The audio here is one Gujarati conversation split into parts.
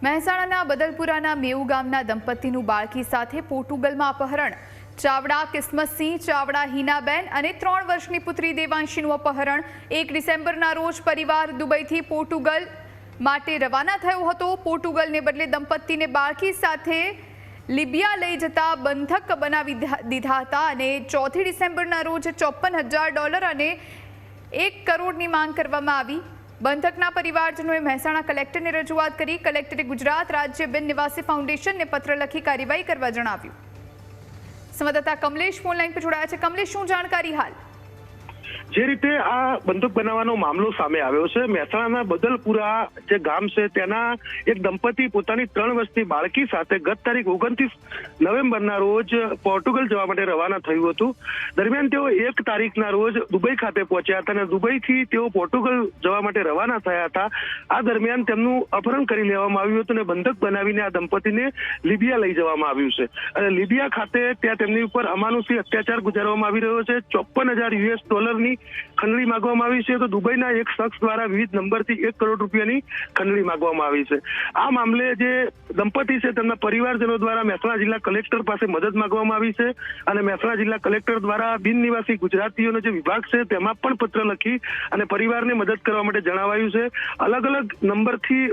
મહેસાણાના બદલપુરાના મેઉ ગામના દંપતીનું બાળકી સાથે પોર્ટુગલમાં અપહરણ। ચાવડા કિસ્મતસિંહ ચાવડા હિનાબેન અને 3 વર્ષની પુત્રી દેવાંશીનું અપહરણ। 1 ડિસેમ્બરના રોજ પરિવાર દુબઈથી પોર્ટુગલ માટે રવાના થયો હતો। પોર્ટુગલને બદલે દંપતીને બાળકી સાથે લિબિયા લઈ જતા બંધક બનાવી દીધા હતા અને 4 ડિસેમ્બરના રોજ $54,000 અને 1 કરોડની માંગ કરવામાં આવી। બંધકના પરિવારજનોએ મહેસાણા કલેક્ટરને રજૂઆત કરી। કલેક્ટરે ગુજરાત રાજ્ય બિન નિવાસી ફાઉન્ડેશનને પત્ર લખી કાર્યવાહી કરવા જણાવ્યું। સંવાદદાતા કમલેશ ફોન લાઈન પર જોડાયા છે। કમલેશ, શું જાણકારી હાલ? જે રીતે આ બંદૂક બનાવવાનો મામલો સામે આવ્યો છે, મહેસાણાના બદલપુરા જે ગામ છે તેના એક દંપતી પોતાની 3 વર્ષની બાળકી સાથે ગત તારીખ 29 નવેમ્બરના રોજ પોર્ટુગલ જવા માટે રવાના થયું હતું। દરમિયાન તેઓ 1 તારીખના રોજ દુબઈ ખાતે પહોંચ્યા હતા અને દુબઈથી તેઓ પોર્ટુગલ જવા માટે રવાના થયા હતા। આ દરમિયાન તેમનું અપહરણ કરી લેવામાં આવ્યું હતું અને બંધક બનાવીને આ દંપતીને લિબિયા લઈ જવામાં આવ્યું છે અને લિબિયા ખાતે ત્યાં તેમની ઉપર અમાનુષી અત્યાચાર ગુજારવામાં આવી રહ્યો છે। $54,000 ખંડણી માંગવામાં આવી છે, તો દુબઈના એક શખ્સ દ્વારા વિવિધ નંબરથી 1 કરોડ રૂપિયાની ખંડણી માંગવામાં આવી છે। આ મામલે જે દંપતી છે તેમના પરિવારજનો દ્વારા મહેસાણા જિલ્લા કલેક્ટર પાસે મદદ માંગવામાં આવી છે અને મહેસાણા જિલ્લા કલેક્ટર દ્વારા બિન નિવાસી ગુજરાતીઓનો જે વિભાગ છે તેમાં પણ પત્ર લખી અને પરિવારને મદદ કરવા માટે જણાવાયું છે। અલગ અલગ નંબરથી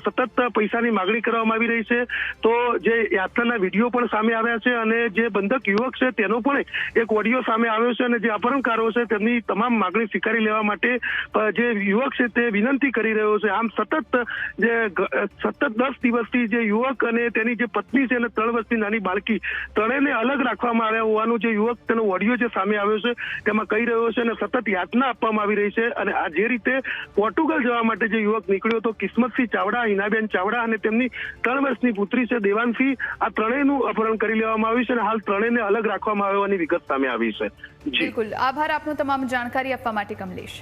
સતત પૈસાની માંગણી કરવામાં આવી રહી છે, તો જે યાત્રાના વિડીયો પણ સામે આવ્યા છે અને જે બંધક યુવક છે તેનો પણ એક ઓડિયો સામે આવ્યો છે અને જે અપહરણકારો છે તેમની તમામ માંગણી સ્વીકારી લેવા માટે જે યુવક છે તે વિનંતી કરી રહ્યો છે। આમ સતત 10 દિવસથી જે યુવક અને તેની જે પત્ની છે અને 3 વર્ષની નાની બાળકી ત્રણેયને અલગ રાખવામાં આવ્યા હોવાનું જે યુવક તેનો ઓડિયો જે સામે આવ્યો છે તેમાં કહી રહ્યો છે અને સતત યાતના આપવામાં આવી રહી છે। અને આ જે રીતે પોર્ટુગલ જવા માટે જે યુવક નીકળ્યો હતો કિસ્મતસિંહ ચાવડા, હિનાબેન ચાવડા અને તેમની 3 વર્ષની પુત્રી છે દેવાંશી, આ ત્રણેયનું અપહરણ કરી લેવામાં આવ્યું છે અને હાલ ત્રણેયને અલગ રાખવામાં આવવાની વિગત સામે આવી છે। બિલકુલ, આભાર આપનો તમામ जानकारी આપવા માટે कमलेश।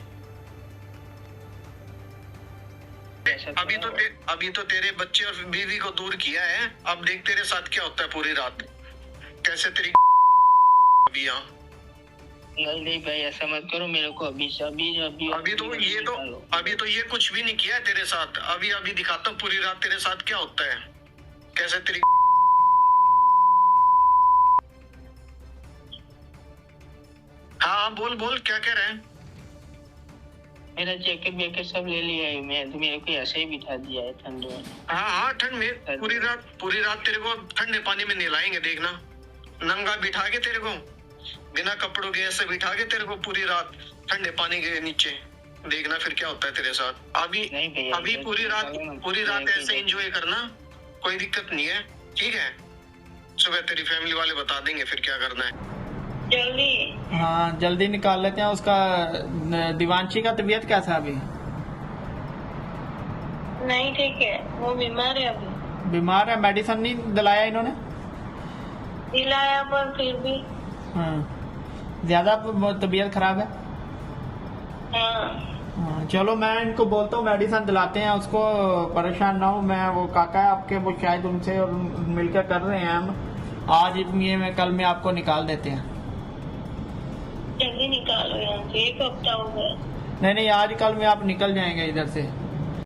अभी तो तेरे बच्चे और बीवी को दूर किया है, अब देख तेरे साथ क्या होता है पूरी रात, कैसे तेरी अभी यहाँ नहीं भाई ऐसा मत करो मेरे को अभी तो ये कुछ भी नहीं किया है तेरे साथ। अभी दिखाता हूँ पूरी रात तेरे साथ क्या होता है, कैसे तेरी हाँ बोल क्या कह रहे हैं? मेरा जैकेट वैकेट सब ले लिया है मैं, तो मेरे को ऐसे ही बिठा दिया है ठंड में। हाँ ठंड में पूरी रात तेरे को ठंडे पानी में नहलाएंगे, देखना नंगा बिठा के तेरे को बिना कपड़ों के ऐसे बिठा के तेरे को पूरी रात ठंडे पानी के नीचे, देखना फिर क्या होता है तेरे साथ। अभी पूरी रात ऐसे एंजॉय करना, कोई दिक्कत नहीं है, ठीक है? सुबह तेरी फैमिली वाले बता देंगे फिर क्या करना है। जल्दी हाँ जल्दी निकाल लेते हैं। उसका दिवांशी का तबीयत कैसा अभी? नहीं ठीक है, वो बीमार है अभी। बीमार है? मेडिसिन नहीं दिलाया इन्होंने? दिलाया पर फिर भी ज्यादा तबीयत खराब है। हाँ चलो मैं इनको बोलता हूँ मेडिसिन दिलाते हैं उसको, परेशान ना हो। मैं वो काका है आपके, वो शायद उनसे और मिलकर कर रहे हैं हम। आज ये में कल में आपको निकाल देते हैं। जल्दी निकालो यहाँ से, 1 हफ्ता हो गया। नहीं आज कल में आप निकल जाएंगे इधर से।